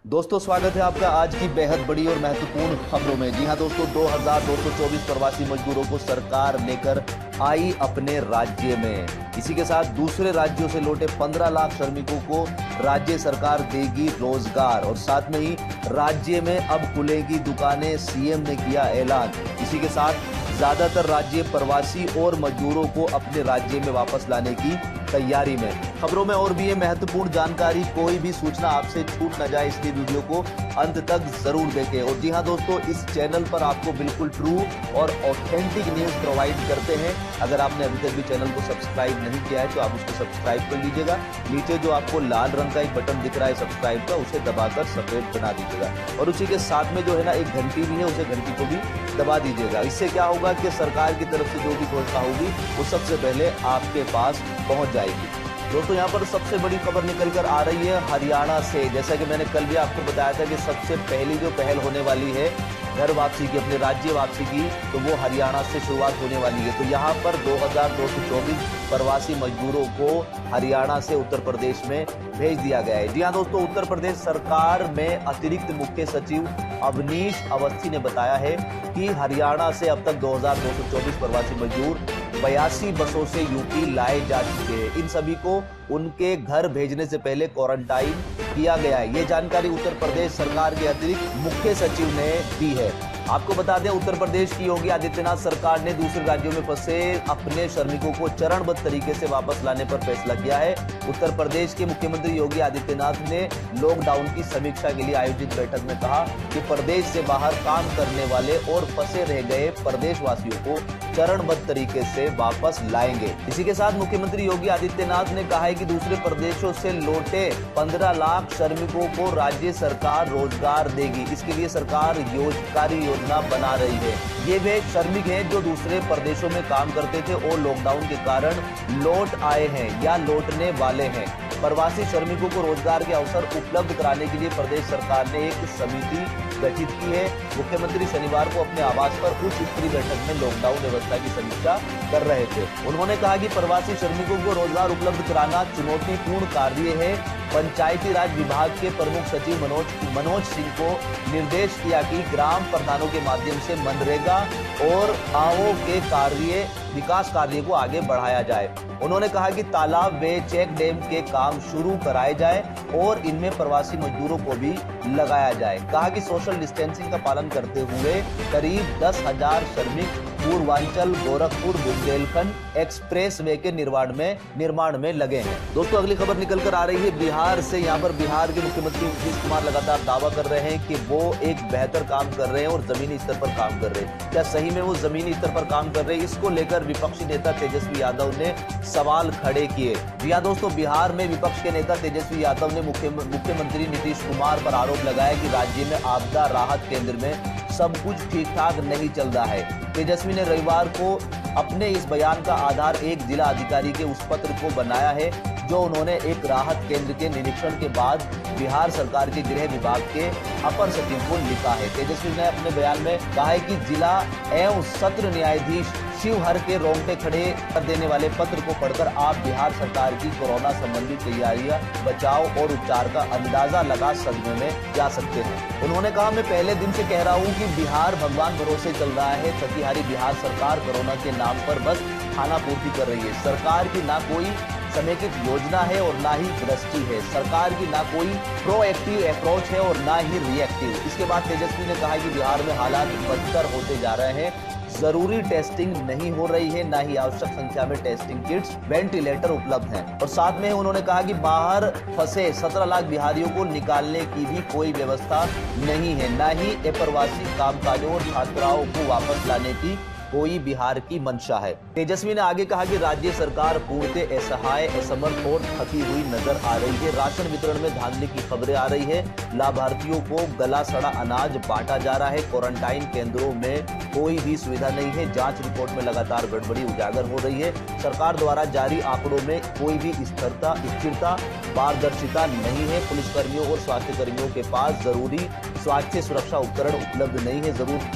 दोस्तों स्वागत है आपका आज की बेहद बड़ी और महत्वपूर्ण खबरों में। जी हां दोस्तों, 2224 प्रवासी मजदूरों को सरकार लेकर आई अपने राज्य में। इसी के साथ दूसरे राज्यों से लौटे 15 लाख श्रमिकों को राज्य सरकार देगी रोजगार और साथ में ही राज्य में अब खुलेगी दुकानें, सीएम ने किया ऐलान। इसी के साथ ज्यादातर राज्य प्रवासी और मजदूरों को अपने राज्य में वापस लाने की तैयारी में। खबरों में और भी ये महत्वपूर्ण जानकारी, कोई भी सूचना आपसे छूट न जाए इसलिए वीडियो को अंत तक जरूर देखें। और जी हां दोस्तों, इस चैनल पर आपको बिल्कुल ट्रू और ऑथेंटिक न्यूज प्रोवाइड करते हैं। अगर आपने अभी तक भी चैनल को सब्सक्राइब नहीं किया है तो आप उसको सब्सक्राइब कर लीजिएगा। नीचे जो आपको लाल रंग का एक बटन दिख रहा है सब्सक्राइब का, उसे दबाकर सफेद बना दीजिएगा और उसी के साथ में जो है ना एक घंटी भी है, उसे घंटी को भी दबा दीजिएगा। इससे क्या होगा कि सरकार की तरफ से जो भी घोषणा होगी वो सबसे पहले आपके पास पहुंच जाएगी। दोस्तों यहाँ पर सबसे बड़ी खबर निकल कर आ रही है हरियाणा से। जैसा कि मैंने कल भी आपको बताया था कि सबसे पहली जो पहल होने वाली है घर वापसी की, अपने राज्य वापसी की, तो वो हरियाणा से शुरुआत होने वाली है। तो यहाँ पर 2224 प्रवासी मजदूरों को हरियाणा से उत्तर प्रदेश में भेज दिया गया है। जी हाँ दोस्तों, उत्तर प्रदेश सरकार में अतिरिक्त मुख्य सचिव अवनीश अवस्थी ने बताया है कि हरियाणा से अब तक 2224 प्रवासी मजदूर 82 बसों से यूपी लाए जा चुके हैं। इन सभी को उनके घर भेजने से पहले क्वारंटाइन किया गया है। ये जानकारी उत्तर प्रदेश सरकार के अतिरिक्त मुख्य सचिव ने दी है। आपको बता दें, उत्तर प्रदेश की योगी आदित्यनाथ सरकार ने दूसरे राज्यों में फंसे अपने श्रमिकों को चरणबद्ध तरीके से वापस लाने पर फैसला किया है। उत्तर प्रदेश के मुख्यमंत्री योगी आदित्यनाथ ने लॉकडाउन की समीक्षा के लिए आयोजित बैठक में कहा कि प्रदेश से बाहर काम करने वाले और फंसे रह गए प्रदेशवासियों को चरणबद्ध तरीके से वापस लाएंगे। इसी के साथ मुख्यमंत्री योगी आदित्यनाथ ने कहा है कि दूसरे प्रदेशों से लौटे 15 लाख श्रमिकों को राज्य सरकार रोजगार देगी। इसके लिए सरकार कार्य योजना बना रही है। ये वे श्रमिक हैं जो दूसरे प्रदेशों में काम करते थे और लॉकडाउन के कारण लौट आए हैं या लौटने वाले हैं। प्रवासी श्रमिकों को रोजगार के अवसर उपलब्ध कराने के लिए प्रदेश सरकार ने एक समिति गठित की है। मुख्यमंत्री शनिवार को अपने आवास पर उच्च स्तरीय बैठक में लॉकडाउन व्यवस्था की समीक्षा कर रहे थे। उन्होंने कहा कि प्रवासी श्रमिकों को रोजगार उपलब्ध कराना चुनौतीपूर्ण कार्य है। पंचायती राज विभाग के प्रमुख सचिव मनोज सिंह को निर्देश किया कि ग्राम प्रधानों के माध्यम से मनरेगा और गांवों के विकास कार्य को आगे बढ़ाया जाए। उन्होंने कहा कि तालाब व चेक डैम के काम शुरू कराए जाए और इनमें प्रवासी मजदूरों को भी लगाया जाए। कहा कि सोशल डिस्टेंसिंग का पालन करते हुए करीब 10,000 श्रमिक पूर्वांचल गोरखपुर बुंदेलखंड एक्सप्रेस वे के निर्माण में लगे हैं। दोस्तों अगली खबर निकल कर आ रही है बिहार से। यहाँ पर बिहार के मुख्यमंत्री नीतीश कुमार लगातार दावा कर रहे हैं कि वो एक बेहतर काम कर रहे हैं और जमीनी स्तर पर काम कर रहे हैं। क्या सही में वो जमीनी स्तर पर काम कर रहे हैं? इसको लेकर विपक्षी नेता तेजस्वी यादव ने सवाल खड़े किए। जी हाँ दोस्तों, बिहार में विपक्ष के नेता तेजस्वी यादव ने मुख्यमंत्री नीतीश कुमार पर आरोप लगाया कि राज्य में आपदा राहत केंद्र में सब कुछ ठीक ठाक नहीं चल रहा है। तेजस्वी ने रविवार को अपने इस बयान का आधार एक जिला अधिकारी के उस पत्र को बनाया है जो उन्होंने एक राहत केंद्र के निरीक्षण के बाद बिहार सरकार के गृह विभाग के अपर सचिव को लिखा है। तेजस्वी ने अपने बयान में कहा है कि जिला एवं सत्र न्यायाधीश शिवहर के रोंगटे खड़े कर देने वाले पत्र को पढ़कर आप बिहार सरकार की कोरोना संबंधी तैयारियां, बचाव और उपचार का अंदाजा लगा जा सकते हैं। उन्होंने कहा, मैं पहले दिन से कह रहा हूं कि बिहार भगवान भरोसे चल रहा है। प्रतिहारी बिहार सरकार कोरोना के नाम पर बस खाना पूर्ति कर रही है। सरकार की ना कोई समेकित योजना है और ना ही दृष्टि है। सरकार की ना कोई प्रोएक्टिव अप्रोच है और ना ही रिएक्टिव। इसके बाद तेजस्वी ने कहा कि बिहार में हालात बदतर होते जा रहे हैं। जरूरी टेस्टिंग नहीं हो रही है, ना ही आवश्यक संख्या में टेस्टिंग किट्स, वेंटिलेटर उपलब्ध हैं। और साथ में उन्होंने कहा कि बाहर फंसे 17 लाख बिहारियों को निकालने की भी कोई व्यवस्था नहीं है, ना ही अप्रवासी कामकाजों और छात्राओं को वापस लाने की कोई बिहार की मंशा है। तेजस्वी ने आगे कहा कि राज्य सरकार पूर्णतः असहाय, असमर्थ और थकी हुई नजर आ रही है। राशन वितरण में धांधली की खबरें आ रही है। लाभार्थियों को गला सड़ा अनाज बांटा जा रहा है। क्वारंटाइन केंद्रों में कोई भी सुविधा नहीं है। जांच रिपोर्ट में लगातार गड़बड़ी उजागर हो रही है। सरकार द्वारा जारी आंकड़ों में कोई भी स्थिरता, पारदर्शिता नहीं है। पुलिसकर्मियों और स्वास्थ्य कर्मियों के पास जरूरी स्वास्थ्य सुरक्षा उपकरण उपलब्ध नहीं है।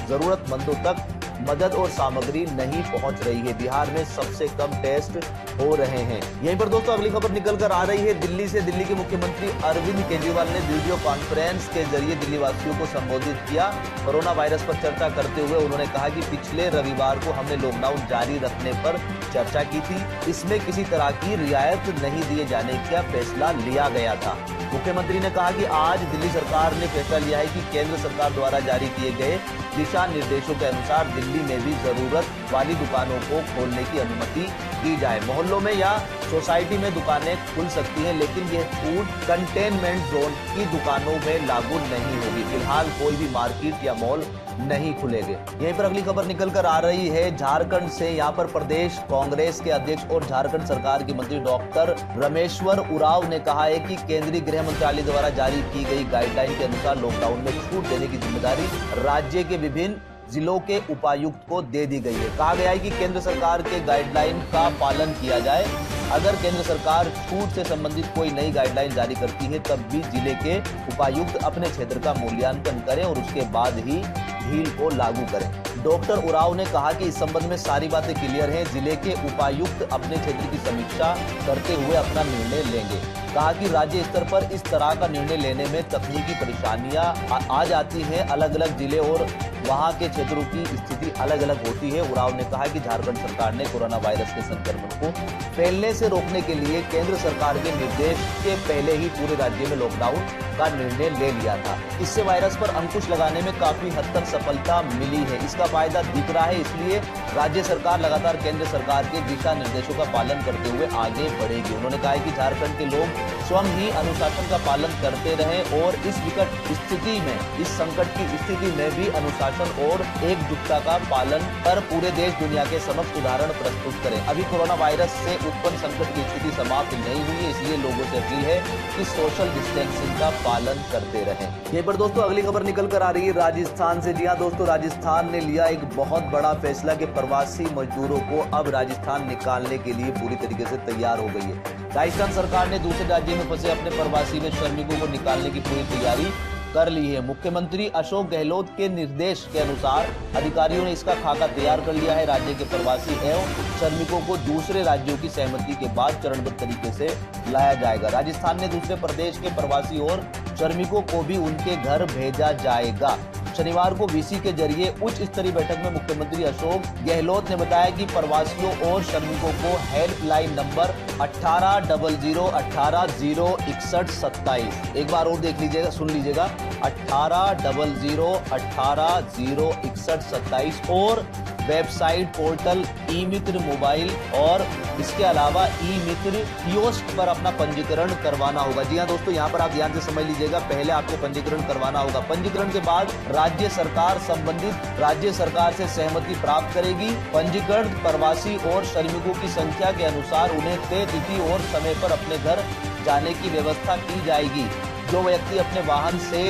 जरूरतमंदों तक मदद और सामग्री नहीं पहुंच रही है। बिहार में सबसे कम टेस्ट हो रहे हैं। यहीं पर दोस्तों अगली खबर निकल कर आ रही है दिल्ली से। दिल्ली के मुख्यमंत्री अरविंद केजरीवाल ने वीडियो कॉन्फ्रेंस के जरिए दिल्ली वासियों को संबोधित किया। कोरोना वायरस पर चर्चा करते हुए उन्होंने कहा कि पिछले रविवार को हमने लॉकडाउन जारी रखने पर चर्चा की थी। इसमें किसी तरह की रियायत नहीं दिए जाने का फैसला लिया गया था। मुख्यमंत्री ने कहा कि आज दिल्ली सरकार ने फैसला लिया है कि केंद्र सरकार द्वारा जारी किए गए दिशा निर्देशों के अनुसार दिल्ली में भी जरूरत वाली दुकानों को खोलने की अनुमति दी जाए। मोहल्लों में या सोसाइटी में दुकानें खुल सकती हैं, लेकिन ये फूड कंटेनमेंट जोन की दुकानों में लागू नहीं होगी। फिलहाल कोई भी मार्केट या मॉल नहीं खुलेंगे। यहीं पर अगली खबर निकल कर आ रही है झारखंड से। यहाँ पर प्रदेश कांग्रेस के अध्यक्ष और झारखंड सरकार के मंत्री डॉक्टर रामेश्वर उरांव ने कहा है कि केंद्रीय गृह मंत्रालय द्वारा जारी की गई गाइडलाइन के अनुसार लॉकडाउन में छूट देने की जिम्मेदारी राज्य के विभिन्न जिलों के उपायुक्त को दे दी गई है। कहा गया है कि केंद्र सरकार के गाइडलाइन का पालन किया जाए। अगर केंद्र सरकार छूट से संबंधित कोई नई गाइडलाइन जारी करती है तब भी जिले के उपायुक्त अपने क्षेत्र का मूल्यांकन करें और उसके बाद ही ढील को लागू करें। डॉक्टर उरांव ने कहा कि इस संबंध में सारी बातें क्लियर हैं। जिले के उपायुक्त अपने क्षेत्र की समीक्षा करते हुए अपना निर्णय लेंगे। कहा कि राज्य स्तर पर इस तरह का निर्णय लेने में तकनीकी परेशानियां आ जाती हैं। अलग अलग जिले और वहां के क्षेत्रों की स्थिति अलग अलग होती है। उरांव ने कहा कि झारखंड सरकार ने कोरोना वायरस के संक्रमण को फैलने से रोकने के लिए केंद्र सरकार के निर्देश के पहले ही पूरे राज्य में लॉकडाउन का निर्णय ले लिया था। इससे वायरस पर अंकुश लगाने में काफी हद तक सफलता मिली है। इसका फायदा दिख रहा है, इसलिए राज्य सरकार लगातार केंद्र सरकार के दिशा निर्देशों का पालन करते हुए आगे बढ़ेगी। उन्होंने कहा कि झारखंड के लोग स्वयं ही अनुशासन का पालन करते रहें और इस विकट स्थिति में, इस संकट की स्थिति में भी अनुशासन और एकजुटता का पालन कर पूरे देश दुनिया के समक्ष उदाहरण प्रस्तुत करें। अभी कोरोना वायरस से उत्पन्न संकट की स्थिति समाप्त नहीं हुई है, इसलिए लोगों से अपील है कि सोशल डिस्टेंसिंग का पालन करते रहें। यहीं पर दोस्तों अगली खबर निकल कर आ रही है राजस्थान से। जी हाँ दोस्तों, राजस्थान ने लिया एक बहुत बड़ा फैसला कि प्रवासी मजदूरों को अब राजस्थान निकालने के लिए पूरी तरीके से तैयार हो गई है। राजस्थान सरकार ने दूसरे राज्य में फंसे अपने प्रवासी व श्रमिकों को निकालने की पूरी तैयारी कर ली है। मुख्यमंत्री अशोक गहलोत के निर्देश के अनुसार अधिकारियों ने इसका खाका तैयार कर लिया है। राज्य के प्रवासी एवं श्रमिकों को दूसरे राज्यों की सहमति के बाद चरणबद्ध तरीके से लाया जाएगा। राजस्थान ने दूसरे प्रदेश के प्रवासी और श्रमिकों को भी उनके घर भेजा जाएगा। शनिवार को वीसी के जरिए उच्च स्तरीय बैठक में मुख्यमंत्री अशोक गहलोत ने बताया कि प्रवासियों और श्रमिकों को हेल्पलाइन नंबर 1800 18 061 27, एक बार और देख लीजिएगा, सुन लीजिएगा, 1800 18 061 27 और वेबसाइट पोर्टल ई मित्र मोबाइल और इसके अलावा ई मित्र कियोस्क पर अपना पंजीकरण करवाना होगा। जी हाँ दोस्तों, यहाँ पर आप ध्यान से समझ लीजिएगा, पहले आपको पंजीकरण करवाना होगा। पंजीकरण के बाद राज्य सरकार संबंधित राज्य सरकार से सहमति प्राप्त करेगी। पंजीकृत प्रवासी और श्रमिकों की संख्या के अनुसार उन्हें तय तिथि और समय पर अपने घर जाने की व्यवस्था की जाएगी। जो व्यक्ति अपने वाहन से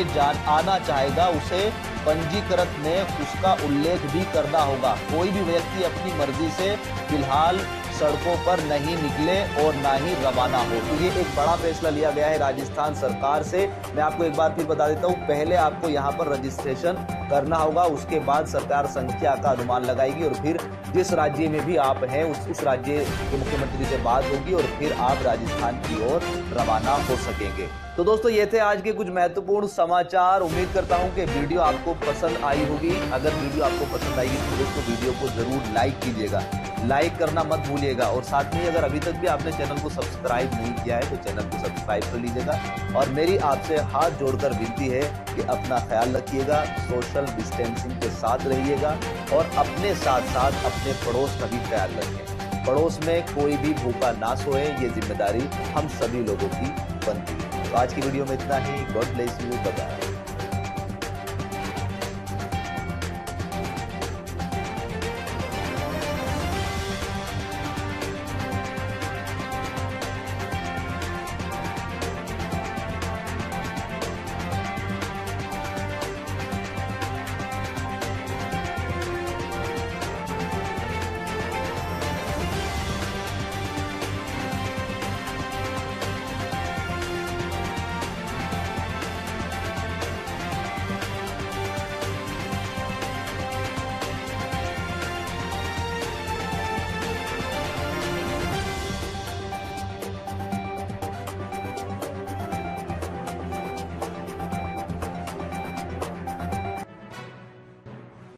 आना चाहेगा उसे पंजीकृत में उसका उल्लेख भी करना होगा। कोई भी व्यक्ति अपनी मर्जी से फिलहाल सड़कों पर नहीं निकले और ना ही रवाना हो। तो ये एक बड़ा फैसला लिया गया है राजस्थान सरकार से। मैं आपको एक बार फिर बता देता हूँ, पहले आपको यहाँ पर रजिस्ट्रेशन करना होगा, उसके बाद सरकार संख्या का अनुमान लगाएगी और फिर जिस राज्य में भी आप हैं उस राज्य के मुख्यमंत्री से बात होगी और फिर आप राजस्थान की ओर रवाना हो सकेंगे। तो दोस्तों, ये थे आज के कुछ महत्वपूर्ण समाचार। उम्मीद करता हूं कि वीडियो आपको पसंद आई होगी। अगर वीडियो आपको पसंद आएगी तो दोस्तों वीडियो को जरूर लाइक कीजिएगा, लाइक करना मत भूलिएगा। और साथ में अगर अभी तक भी आपने चैनल को सब्सक्राइब नहीं किया है तो चैनल को सब्सक्राइब कर लीजिएगा। और मेरी आपसे हाथ जोड़कर विनती है कि अपना ख्याल रखिएगा, सोशल डिस्टेंसिंग के साथ रहिएगा और अपने साथ साथ अपने पड़ोस का भी ख्याल रखें। पड़ोस में कोई भी भूखा ना सोए, ये जिम्मेदारी हम सभी लोगों की बनती है। तो आज की वीडियो में इतना ही। God bless you, bye bye.